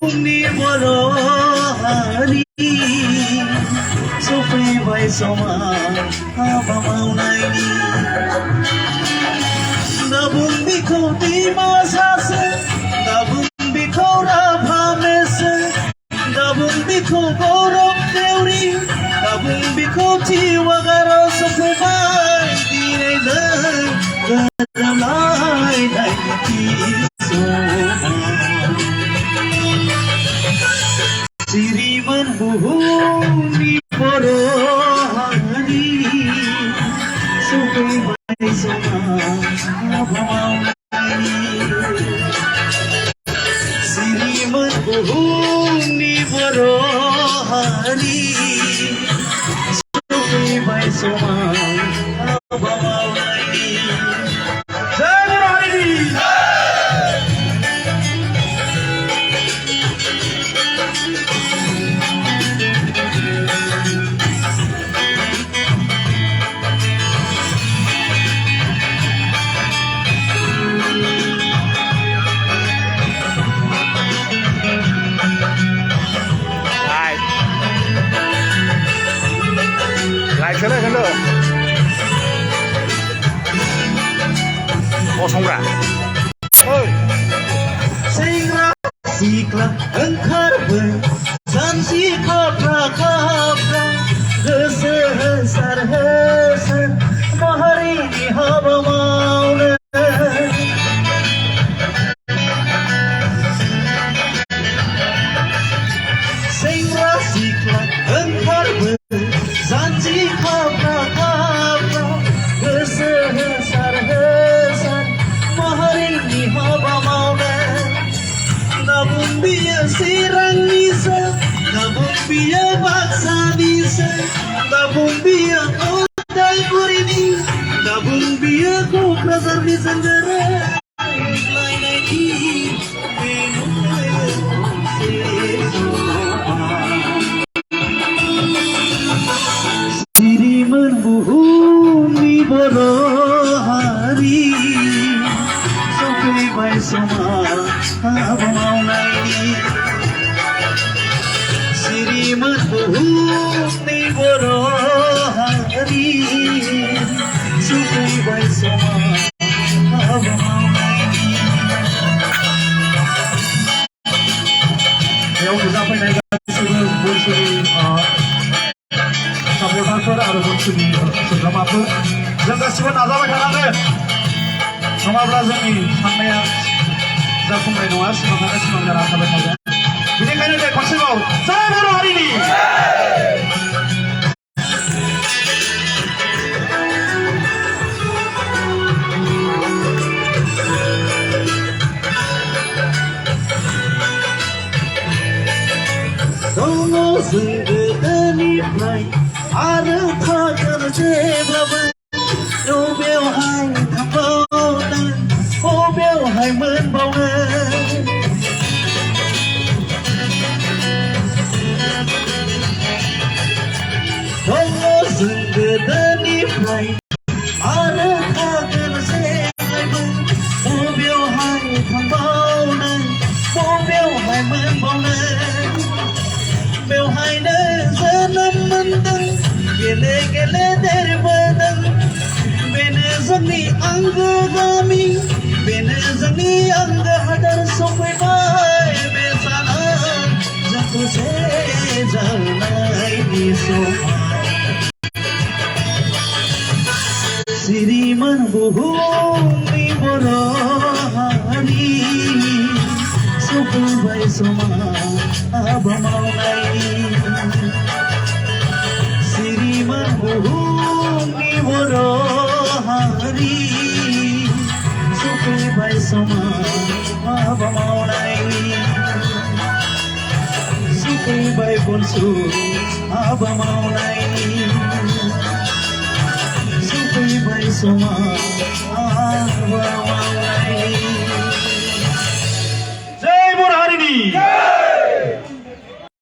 Hari sufaibai soma haba maunai nabung bikau tima sase nabung bikau rabha mese nabung bikau gorok teori nabung bikau jiwa garo sufaibai dire garamai nai Siriman buhuni porohani sufaibai soma abhamani Siriman buhuni porohani sufaibai soma abhamani来了，我冲了。Singra sikla engkar ber sansi kapra kapra gesar hesar mahari ni haba mauna Singra sikla engkar ber sansi kapra kapra gesar hesar mahari ni haba mauna Nabung biya sirang nisa Nabung biya baksa nisa Nabung biya odai burini Nabung biya ko prasar ni sanjara Lai nai ki Siriman buhuni borohari Sufaibai soma abhamani Siriman buhuni borohari Sufaibai soma abhamani Yang sampai naik sudah bersuri supporter आरो bersuri सोद्रोमाफोर जों गासिबो नाजाबाय थानांगोन नङाब्ला जोंनि साननाया जाफुंनाय नङा सिमाङानो सिमां जाना थाबाय थागोन बेनिखायनो दे खनसेबाव जय बर' हारिनि दङ जों गोदोनिफ्राय आरो थागोन जेब्लाबो बबेयावहाय थांबावनो बबेयावहाय मोनबावनो दङ जों गोदोनिफ्राय आरो थागोन जेब्लाबो बबेयावहाय थांबावनो बबेयावहाय मोनबावनो बेवहायनो जोनोम मोनदों गेले गेले देरबोदों बेनो जोंनि आंगो गामि बेनो जोंनि आंगो हादर सफैबाय बे सानाव जोंखौसे जानायनि सम सिरिमोन बुहुमनि बर' हारि सफैबाय समा हाबा मावनायनि सिरिमोन बुहुमनि बर' हारि सफैबाय समा हाबा मावनायनि सफैबाय बनसु हाबा मावनायनि सफैबाय समा